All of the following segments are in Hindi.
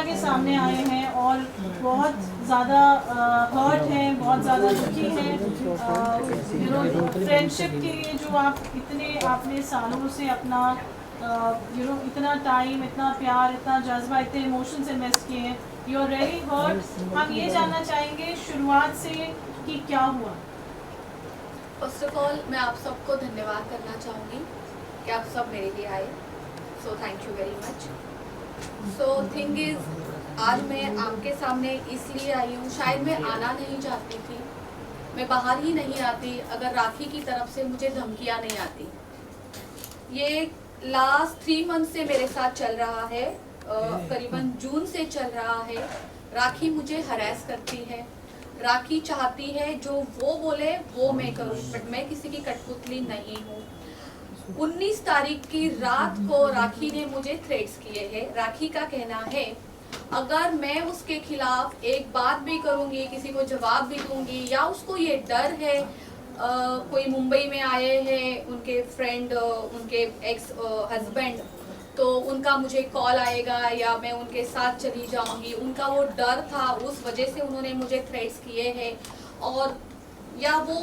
मीडिया के सामने आए हैं और बहुत ज़्यादा हर्ट हैं, बहुत ज़्यादा दुखी हैं। फ्रेंडशिप के लिए जो आपने सालों से अपना इतना टाइम, इतना प्यार, इतना जज्बा, इतने इमोशंस इन्वेस्ट किए हैं, यू आर वेरी हर्ट। हम ये जानना चाहेंगे शुरुआत से कि क्या हुआ। फर्स्ट ऑफ ऑल मैं आप सबको धन्यवाद करना चाहूँगी कि आप सब मेरे लिए आए, so thank you very much. So thing is, आज मैं आपके सामने इसलिए आई हूँ, शायद मैं आना नहीं चाहती थी, मैं बाहर ही नहीं आती अगर राखी की तरफ से मुझे धमकियाँ नहीं आती। ये लास्ट 3 मंथ से मेरे साथ चल रहा है, करीबन जून से चल रहा है। राखी मुझे हरास करती है, राखी चाहती है जो वो बोले वो मैं करूं, बट मैं किसी की कठपुतली नहीं हूँ। 19 तारीख की रात को राखी ने मुझे थ्रेट्स किए हैं। राखी का कहना है अगर मैं उसके खिलाफ एक बात भी करूंगी, किसी को जवाब भी दूंगी, या उसको ये डर है, कोई मुंबई में आए हैं उनके फ्रेंड, उनके एक्स हस्बैंड, तो उनका मुझे कॉल आएगा या मैं उनके साथ चली जाऊंगी, उनका वो डर था, उस वजह से उन्होंने मुझे थ्रेट्स किए हैं। और या वो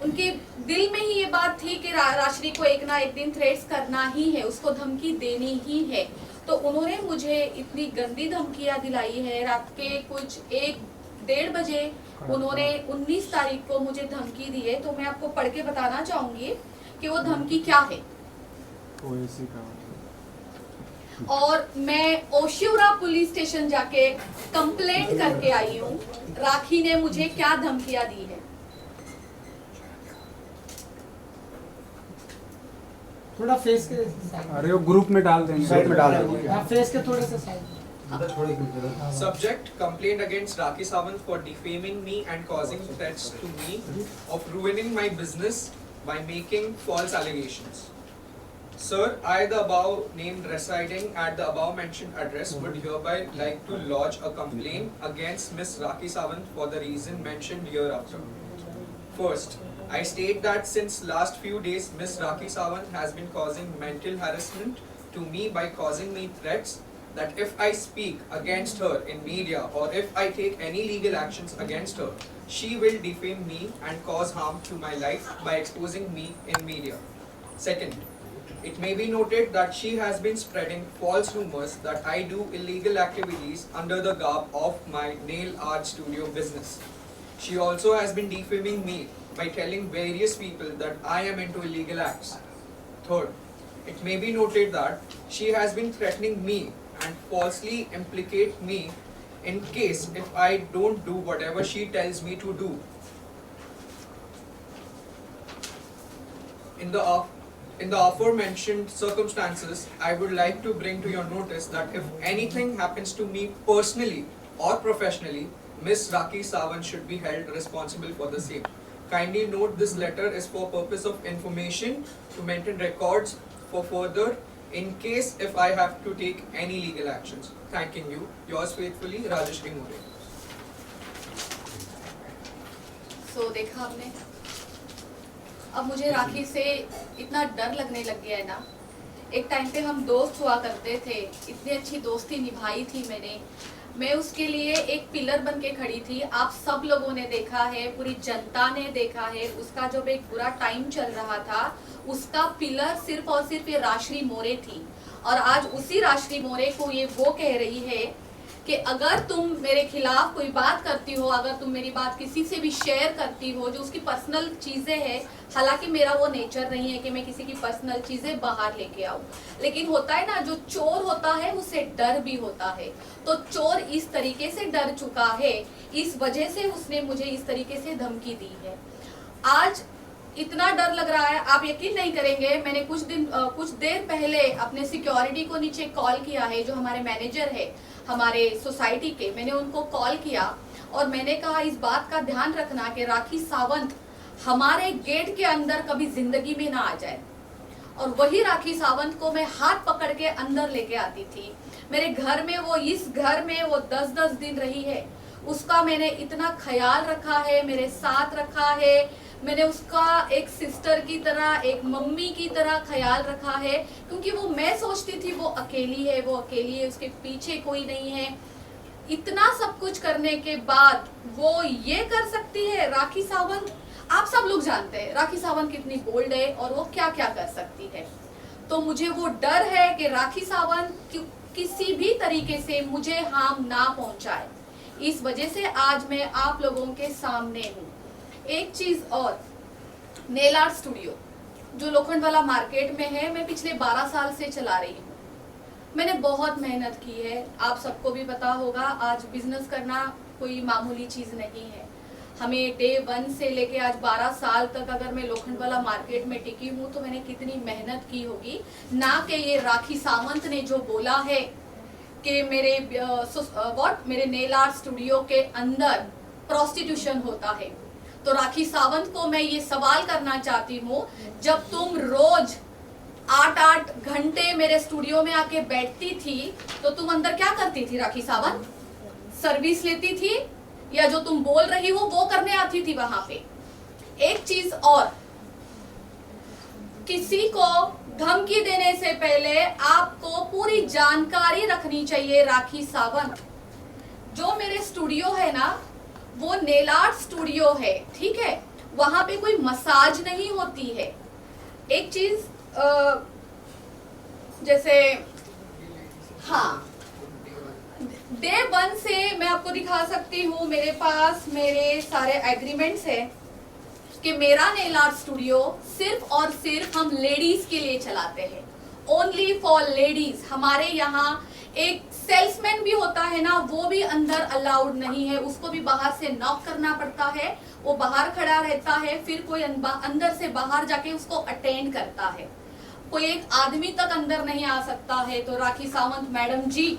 उनके दिल में ही ये बात थी कि राश्री को एक ना एक दिन थ्रेट्स करना ही है, उसको धमकी देनी ही है। तो उन्होंने मुझे इतनी गंदी धमकियां दिलाई है। रात के कुछ 1-1:30 बजे उन्होंने 19 तारीख को मुझे धमकी दी है। तो मैं आपको पढ़ के बताना चाहूंगी कि वो धमकी क्या है। और मैं ओशिवरा पुलिस स्टेशन जाके कंप्लेंट करके आई हूँ, राखी ने मुझे क्या धमकियां दी है। थोड़ा फेस के, अरे वो ग्रुप में डाल देंगे, साइड में डाल देंगे, फेस के थोड़े से side. Subject: complaint against Rakhi Sawant for defaming me and causing threats to me of ruining my business by making false allegations. Sir, I, the above named residing at the above mentioned address, would hereby like to lodge a complaint against Miss Rakhi Sawant for the reason mentioned hereafter. First, I state that since last few days, Miss Rakhi Sawant has been causing mental harassment to me by causing me threats that if I speak against her in media or if I take any legal actions against her, she will defame me and cause harm to my life by exposing me in media. Second, it may be noted that she has been spreading false rumors that I do illegal activities under the garb of my nail art studio business. She also has been defaming me by telling various people that I am into illegal acts. Third, it may be noted that she has been threatening me and falsely implicate me in case if I don't do whatever she tells me to do. In the aforementioned circumstances, I would like to bring to your notice that if anything happens to me personally or professionally, Miss Rakhi Sawant should be held responsible for the same. Kindly note this letter is for purpose of information to maintain records for further in case if I have to take any legal actions. Thanking you. Yours faithfully, Rajeshri More. So देखा आपने, अब मुझे राखी से इतना डर लगने लग गया है ना। एक टाइम पे हम दोस्त हुआ करते थे, इतनी अच्छी दोस्ती निभाई थी मैंने, मैं उसके लिए एक पिलर बन के खड़ी थी। आप सब लोगों ने देखा है, पूरी जनता ने देखा है, उसका जब एक बुरा टाइम चल रहा था उसका पिलर सिर्फ और सिर्फ ये राश्री मोरे थी। और आज उसी राश्री मोरे को ये वो कह रही है कि अगर तुम मेरे खिलाफ कोई बात करती हो, अगर तुम मेरी बात किसी से भी शेयर करती हो जो उसकी पर्सनल चीज़ें हैं, हालांकि मेरा वो नेचर नहीं है कि मैं किसी की पर्सनल चीज़ें बाहर लेके आऊँ, लेकिन होता है ना, जो चोर होता है उसे डर भी होता है। तो चोर इस तरीके से डर चुका है, इस वजह से उसने मुझे इस तरीके से धमकी दी है। आज इतना डर लग रहा है, आप यकीन नहीं करेंगे, मैंने कुछ देर पहले अपने सिक्योरिटी को नीचे कॉल किया है, जो हमारे मैनेजर है हमारे सोसाइटी के, मैंने उनको कॉल किया और मैंने कहा इस बात का ध्यान रखना कि राखी सावंत हमारे गेट के अंदर कभी जिंदगी में ना आ जाए। और वही राखी सावंत को मैं हाथ पकड़ के अंदर लेके आती थी मेरे घर में। वो इस घर में वो 10-10 दिन रही है, उसका मैंने इतना ख्याल रखा है, मेरे साथ रखा है, मैंने उसका एक सिस्टर की तरह, एक मम्मी की तरह ख्याल रखा है, क्योंकि वो मैं सोचती थी वो अकेली है, वो अकेली है, उसके पीछे कोई नहीं है। इतना सब कुछ करने के बाद वो ये कर सकती है। राखी सावंत, आप सब लोग जानते हैं राखी सावंत कितनी बोल्ड है और वो क्या क्या कर सकती है। तो मुझे वो डर है कि राखी सावंत किसी भी तरीके से मुझे हार्म ना पहुंचाए। इस वजह से आज मैं आप लोगों के सामने हूँ। एक चीज और, नेल आर्ट स्टूडियो जो लोखंडवाला मार्केट में है, मैं पिछले 12 साल से चला रही हूँ। मैंने बहुत मेहनत की है, आप सबको भी पता होगा। आज बिजनेस करना कोई मामूली चीज नहीं है। हमें डे 1 से लेके आज 12 साल तक अगर मैं लोखंडवाला मार्केट में टिकी हूँ तो मैंने कितनी मेहनत की होगी। ना कि ये राखी सावंत ने जो बोला है कि मेरे नेल आर्ट स्टूडियो के अंदर प्रोस्टिट्यूशन होता है। तो राखी सावंत को मैं ये सवाल करना चाहती हूँ, जब तुम रोज 8-8 घंटे मेरे स्टूडियो में आके बैठती थी तो तुम अंदर क्या करती थी राखी सावंत? सर्विस लेती थी या जो तुम बोल रही हो वो करने आती थी वहां पे? एक चीज और, किसी को धमकी देने से पहले आपको पूरी जानकारी रखनी चाहिए। राखी सावंत, जो मेरे स्टूडियो है ना वो नेल आर्ट स्टूडियो है, ठीक है? वहां पे कोई मसाज नहीं होती है। एक चीज जैसे, हाँ, डे 1 से मैं आपको दिखा सकती हूँ, मेरे पास मेरे सारे एग्रीमेंट्स है कि मेरा नेल आर्ट स्टूडियो सिर्फ और सिर्फ हम लेडीज के लिए चलाते हैं, ओनली फॉर लेडीज। हमारे यहाँ एक सेल्समैन भी होता है ना, वो भी अंदर अलाउड नहीं है, उसको भी बाहर से नॉक करना पड़ता है। वो बाहर खड़ा रहता है, फिर कोई अंदर से बाहर जाके उसको अटेंड करता है। कोई एक आदमी तक अंदर नहीं आ सकता है। तो राखी सावंत मैडम जी,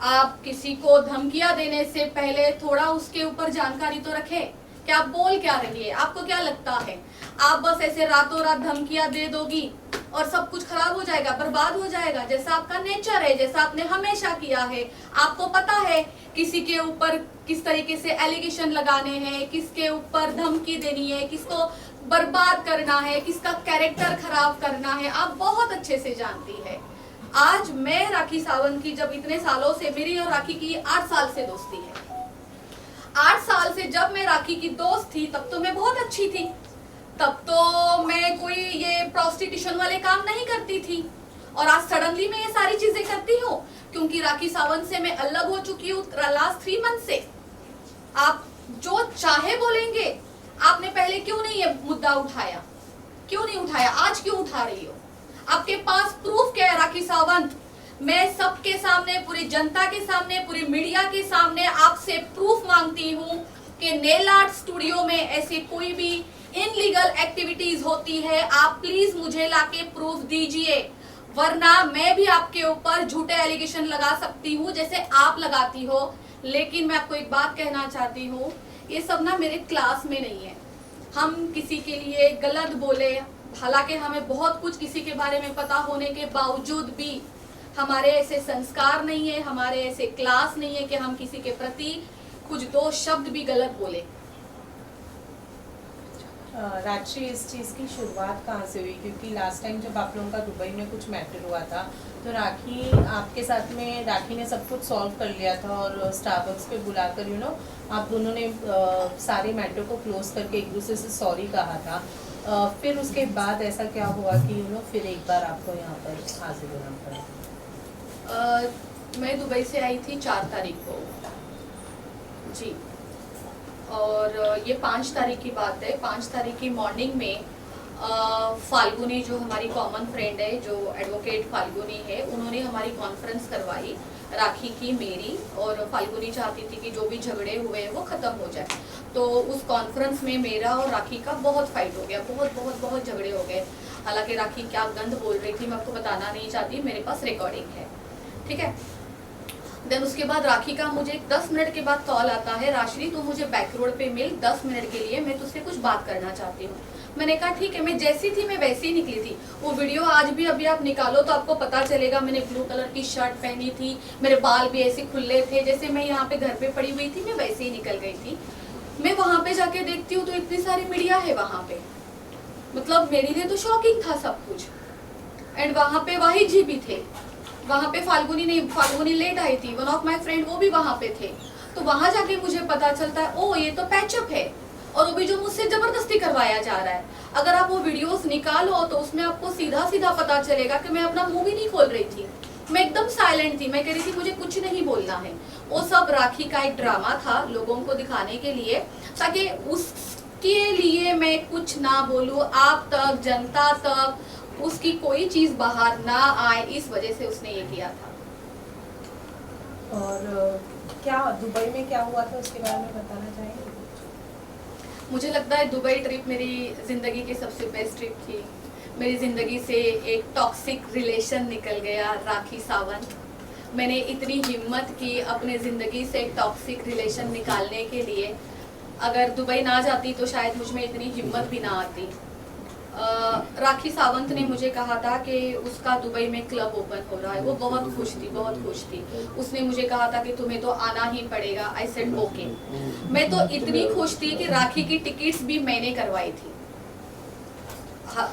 आप किसी को धमकियां देने से पहले थोड़ा उसके ऊपर जानकारी तो रखें कि आप बोल क्या रही है। आपको क्या लगता है आप बस ऐसे रातों रात धमकियां दे दोगी और सब कुछ खराब हो जाएगा, बर्बाद हो जाएगा, जैसा आपका नेचर है, जैसा आपने हमेशा किया है? आपको पता है किसी के ऊपर किस तरीके से एलिगेशन लगाने हैं, किसके ऊपर धमकी देनी है, किसको बर्बाद करना है, किसका कैरेक्टर खराब करना है, आप बहुत अच्छे से जानती है। आज मैं राखी सावंत की, जब इतने सालों से मेरी और राखी की 8 साल से दोस्ती है, 8 साल से जब मैं राखी की दोस्त थी तब तो मैं बहुत अच्छी थी, तब तो मैं कोई ये प्रोस्टिट्यूशन वाले काम नहीं करती थी। और आज सडनली मैं ये सारी चीजें करती हूँ क्योंकि राखी सावंत से मैं अलग हो चुकी हूँ लास्ट 3 मंथ से। आप जो चाहे बोलेंगे, आपने पहले क्यों नहीं ये मुद्दा उठाया? क्यों नहीं उठाया? आज क्यों उठा रही हो? आपके पास प्रूफ क्या है राखी सावंत? मैं सबके सामने, पूरी जनता के सामने, पूरी मीडिया के सामने आपसे प्रूफ मांगती हूँ कि नेल आर्ट स्टूडियो में ऐसी कोई भी इनलीगल एक्टिविटीज होती है। आप प्लीज मुझे लाके प्रूफ दीजिए, वरना मैं भी आपके ऊपर झूठे एलिगेशन लगा सकती हूँ जैसे आप लगाती हो। लेकिन मैं आपको एक बात कहना चाहती हूँ, ये सब ना मेरे क्लास में नहीं है। हम किसी के लिए गलत बोले, हालांकि हमें बहुत कुछ किसी के बारे में पता होने के बावजूद भी हमारे ऐसे संस्कार नहीं है, हमारे ऐसे क्लास नहीं है कि हम किसी के प्रति कुछ 2 शब्द भी गलत बोले। राजश्री, इस चीज़ की शुरुआत कहाँ से हुई? क्योंकि लास्ट टाइम जब आप लोगों का दुबई में कुछ मैटर हुआ था तो राखी आपके साथ में, राखी ने सब कुछ सॉल्व कर लिया था और स्टारबक्स पे बुलाकर आप दोनों ने सारे मैटर को क्लोज करके एक दूसरे से सॉरी कहा था। फिर उसके बाद ऐसा क्या हुआ कि फिर एक बार आपको यहाँ पर हाजिर होना पड़ा? मैं दुबई से आई थी 4 तारीख को जी, और ये 5 तारीख की बात है। 5 तारीख की मॉर्निंग में फाल्गुनी, जो हमारी कॉमन फ्रेंड है, जो एडवोकेट फाल्गुनी है, उन्होंने हमारी कॉन्फ्रेंस करवाई राखी की, मेरी। और फाल्गुनी चाहती थी कि जो भी झगड़े हुए हैं वो ख़त्म हो जाए। तो उस कॉन्फ्रेंस में मेरा और राखी का बहुत फाइट हो गया, बहुत झगड़े हो गए। हालांकि राखी क्या गंद बोल रही थी मैं आपको बताना नहीं चाहती, मेरे पास रिकॉर्डिंग है, ठीक है। देन उसके बाद राखी का मुझे 10 मिनट के बाद कॉल आता है, राशि तू मुझे बैक रोड पे मिल 10 मिनट के लिए, मैं तुझसे कुछ बात करना चाहती हूँ। मैंने कहा ठीक है। मैं जैसी थी मैं वैसी ही निकली थी। वो वीडियो आज भी अभी आप निकालो तो आपको पता चलेगा, मैंने ब्लू कलर की शर्ट पहनी थी, मेरे बाल भी ऐसे खुले थे, जैसे मैं यहाँ पे घर पे पड़ी हुई थी मैं वैसे ही निकल गई थी। मैं वहां पे जाके देखती हूँ तो इतनी सारी मीडिया है वहां पे, मतलब मेरे लिए तो शॉकिंग था सब कुछ। एंड वहां पे वाहिद जी भी थे, वहां पे फाल्गुनी लेट आई थी, वन ऑफ माय फ्रेंड वो भी वहां पे थे। तो वहां जाके मुझे पता चलता है ओ ये तो पैचअप है, और वो भी जो मुझसे जबरदस्ती करवाया जा रहा है। अगर आप वो वीडियोस निकालो तो उसमें आपको सीधा सीधा पता चलेगा कि मैं अपना मुंह भी नहीं खोल रही थी, मैं एकदम साइलेंट थी, मैं कह रही थी मुझे कुछ नहीं बोलना है। वो सब राखी का एक ड्रामा था लोगों को दिखाने के लिए, ताकि उसके लिए मैं कुछ ना बोलूं, आप तक, जनता तक उसकी कोई चीज बाहर ना आए, इस वजह से उसने ये किया था। और क्या दुबई में क्या हुआ था उसके बारे में बताना चाहेंगे? मुझे लगता है दुबई ट्रिप मेरी ज़िंदगी की सबसे बेस्ट ट्रिप थी। मेरी ज़िंदगी से एक टॉक्सिक रिलेशन निकल गया, राखी सावंत। मैंने इतनी हिम्मत की अपने ज़िंदगी से एक टॉक्सिक रिलेशन निकालने के लिए। अगर दुबई ना जाती तो शायद मुझ में इतनी हिम्मत भी ना आती। राखी सावंत ने मुझे कहा था कि उसका दुबई में क्लब ओपन हो रहा है, वो बहुत खुश थी, बहुत खुश थी। उसने मुझे कहा था कि तुम्हें तो आना ही पड़ेगा। I said okay. मैं तो इतनी खुश थी कि राखी की टिकट्स भी मैंने करवाई थी।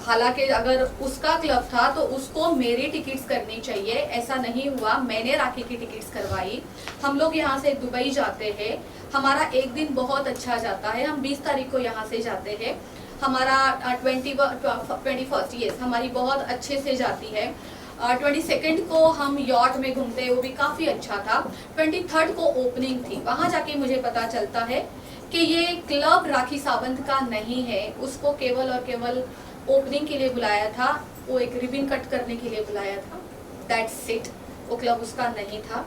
हालांकि अगर उसका क्लब था तो उसको मेरी टिकट्स करनी चाहिए, ऐसा नहीं हुआ। मैंने राखी की टिकट्स करवाई। हम लोग यहाँ से दुबई जाते हैं, हमारा एक दिन बहुत अच्छा जाता है। हम 20 तारीख को यहाँ से जाते हैं, हमारा 21st यस हमारी बहुत अच्छे से जाती है। 22nd को हम यॉट में घूमते हैं, वो भी काफ़ी अच्छा था। 23rd को ओपनिंग थी, वहाँ जाके मुझे पता चलता है कि ये क्लब राखी सावंत का नहीं है। उसको केवल और केवल ओपनिंग के लिए बुलाया था, वो एक रिबन कट करने के लिए बुलाया था, दैट्स इट। वो क्लब उसका नहीं था।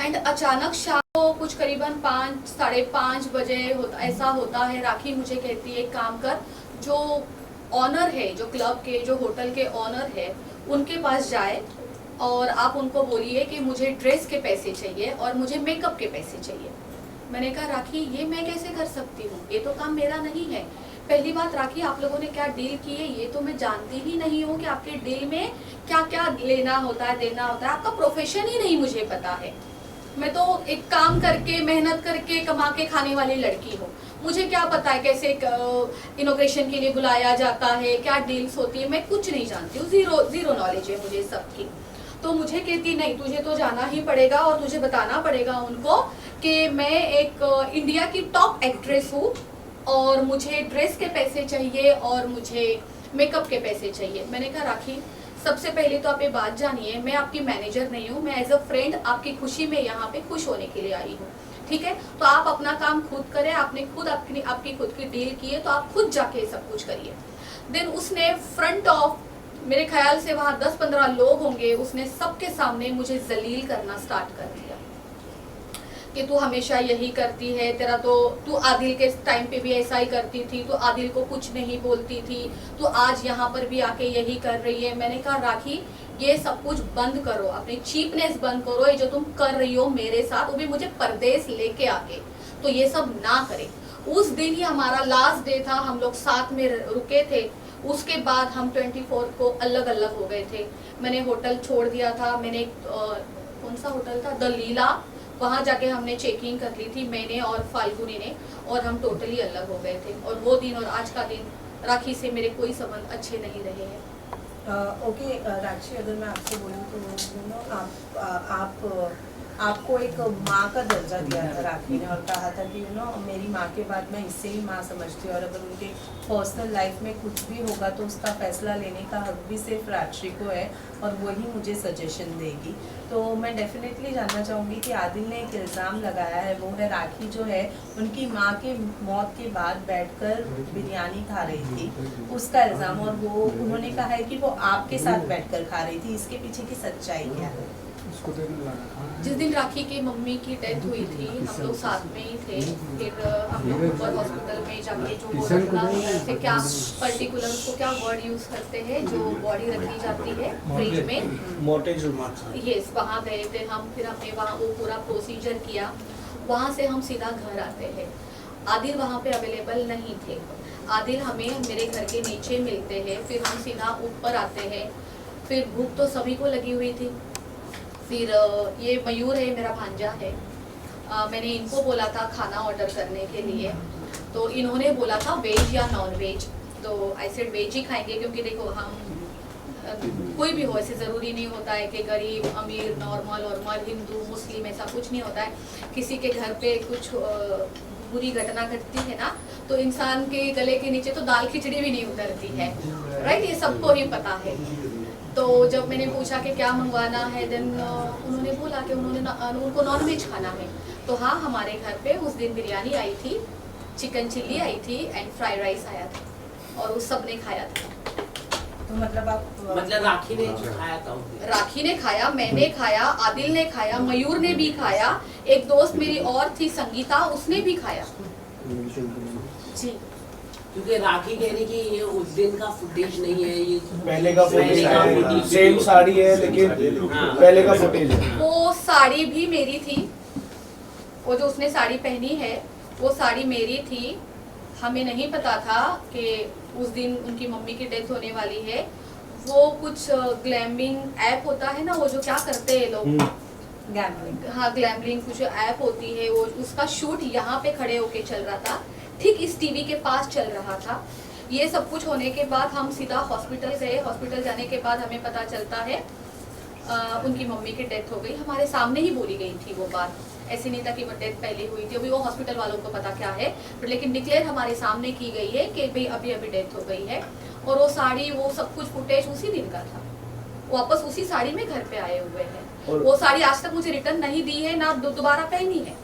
एंड अचानक शाम को कुछ करीबन 5 साढ़े 5 बजे ऐसा होता है, राखी मुझे कहती है काम कर, जो ऑनर है, जो क्लब के, जो होटल के ऑनर है, उनके पास जाए और आप उनको बोलिए कि मुझे ड्रेस के पैसे चाहिए और मुझे मेकअप के पैसे चाहिए। मैंने कहा राखी ये मैं कैसे कर सकती हूँ, ये तो काम मेरा नहीं है। पहली बात राखी, आप लोगों ने क्या डील की है ये तो मैं जानती ही नहीं हूँ कि आपके डील में क्या क्या लेना होता है, देना होता है। आपका प्रोफेशन ही नहीं मुझे पता है। मैं तो एक काम करके, मेहनत करके, कमा के खाने वाली लड़की हूँ। मुझे क्या पता है कैसे इनोग्रेशन के लिए बुलाया जाता है, क्या डील्स होती है, मैं कुछ नहीं जानती हूँ। जीरो नॉलेज है मुझे सबकी। तो मुझे कहती नहीं, तुझे तो जाना ही पड़ेगा और तुझे बताना पड़ेगा उनको कि मैं एक इंडिया की टॉप एक्ट्रेस हूँ और मुझे ड्रेस के पैसे चाहिए और मुझे मेकअप के पैसे चाहिए। मैंने कहा राखी, सबसे पहले तो आप ये बात जानिए, मैं आपकी मैनेजर नहीं हूँ, मैं एज अ फ्रेंड आपकी खुशी में यहाँ पे खुश होने के लिए आई हूँ, ठीक है? तो आप अपना काम खुद करें, आपने खुद आपकी खुद की डील की है तो आप खुद जाके सब कुछ करिए। देन उसने फ्रंट ऑफ, मेरे ख्याल से वहाँ 10-15 लोग होंगे, उसने सबके सामने मुझे जलील करना स्टार्ट कर दिया कि तू हमेशा यही करती है, तेरा तो, तू आदिल के टाइम पे भी ऐसा ही करती थी, तू आदिल को कुछ नहीं बोलती थी, तू आज यहाँ पर भी आके यही कर रही है। मैंने कहा राखी ये सब कुछ बंद करो, अपनी चीपनेस बंद करो, ये जो तुम कर रही हो मेरे साथ, वो भी मुझे परदेश लेके आके, तो ये सब ना करे। उस दिन ही हमारा लास्ट डे था, हम लोग साथ में रुके थे। उसके बाद हम 24 को अलग अलग हो गए थे। मैंने होटल छोड़ दिया था, मैंने कौन सा होटल था, द लीला, वहाँ जाके हमने चेकिंग कर ली थी, मैंने और फाल्गुनी ने, और हम टोटली अलग हो गए थे। और वो दिन और आज का दिन राखी से मेरे कोई संबंध अच्छे नहीं रहे हैं। ओके राखी, अगर मैं आपसे बोलूँ तो आपको एक माँ का दर्जा दिया था राखी ने और कहा था कि मेरी माँ के बाद मैं इससे ही माँ समझती हूँ और अगर उनके पर्सनल लाइफ में कुछ भी होगा तो उसका फैसला लेने का हक भी सिर्फ राखी को है और वही मुझे सजेशन देगी। तो मैं डेफिनेटली जानना चाहूँगी कि आदिल ने एक इल्ज़ाम लगाया है, वो है राखी जो है उनकी माँ के मौत के बाद बैठकर बिरयानी खा रही थी, उसका इल्ज़ाम, और वो उन्होंने कहा है कि वो आपके साथ बैठकर खा रही थी। इसके पीछे की सच्चाई क्या है? जिस दिन राखी की मम्मी की डेथ हुई थी हम लोग साथ में ही थे। फिर हम लोग ऊपर हॉस्पिटल में जाके जो क्या पर्टिकुलर उसको क्या वर्ड यूज करते हैं, जो बॉडी रखी जाती है फ्रिज में, यस, वहाँ गए थे हम। फिर हमने वहाँ वो पूरा प्रोसीजर किया। वहाँ से हम सीधा घर आते हैं। आदिल वहाँ पे अवेलेबल नहीं थे। आदिल हमें मेरे घर के नीचे मिलते हैं, फिर हम सीधा ऊपर आते हैं। फिर भूख तो सभी को लगी हुई थी। फिर ये मयूर है, मेरा भांजा है, मैंने इनको बोला था खाना ऑर्डर करने के लिए, तो इन्होंने बोला था वेज या नॉन वेज। तो आई सेड वेज ही खाएंगे, क्योंकि देखो हम कोई भी हो, ऐसे ज़रूरी नहीं होता है कि गरीब अमीर नॉर्मल हिंदू मुस्लिम, ऐसा कुछ नहीं होता है। किसी के घर पे कुछ बुरी घटना घटती है ना, तो इंसान के गले के नीचे तो दाल खिचड़ी भी नहीं उतरती है, राइट, ये सबको ही पता है। तो जब मैंने पूछा कि क्या मंगवाना है, देन उन्होंने बोला कि उनको नॉन वेज खाना है। तो हाँ, हमारे घर पे उस दिन बिरयानी आई थी, चिकन चिल्ली आई थी एंड फ्राइड राइस आया था, और उस सब ने खाया था। तो मतलब आप मतलब राखी ने खाया था उस दिन? राखी ने खाया, मैंने खाया, आदिल ने खाया, मयूर ने भी खाया, एक दोस्त मेरी और थी संगीता, उसने भी खाया जी। क्योंकि राखी कहने की ये उस दिन का फुटेज नहीं है, ये पहले का पहले का फुटेज है, footage सेम है। साड़ी है लेकिन हाँ। पहले का फुटेज है। वो साड़ी भी मेरी थी, वो जो उसने साड़ी पहनी है वो साड़ी मेरी थी। हमें नहीं पता था कि उस दिन उनकी मम्मी की डेथ होने वाली है। वो कुछ ग्लैमिंग ऐप होता है ना, वो जो क्या करते हैं लोग, गैम्बलिंग, हाँ ग्लैमलिंग कुछ ऐप होती है, वो उसका शूट यहाँ पे खड़े होके चल रहा था, ठीक इस टीवी के पास चल रहा था। ये सब कुछ होने के बाद हम सीधा हॉस्पिटल गए। हॉस्पिटल जाने के बाद हमें पता चलता है उनकी मम्मी की डेथ हो गई। हमारे सामने ही बोली गई थी वो बात, ऐसी नहीं था कि वो डेथ पहले हुई थी, अभी वो हॉस्पिटल वालों को पता क्या है, पर लेकिन डिक्लेयर हमारे सामने की गई है कि भाई अभी अभी डेथ हो गई है। और वो साड़ी, वो सब कुछ फुटेज उसी दिन का था, वापस उसी साड़ी में घर पे आए हुए हैं। वो साड़ी आज तक मुझे रिटर्न नहीं दी है, ना दोबारा पहनी है।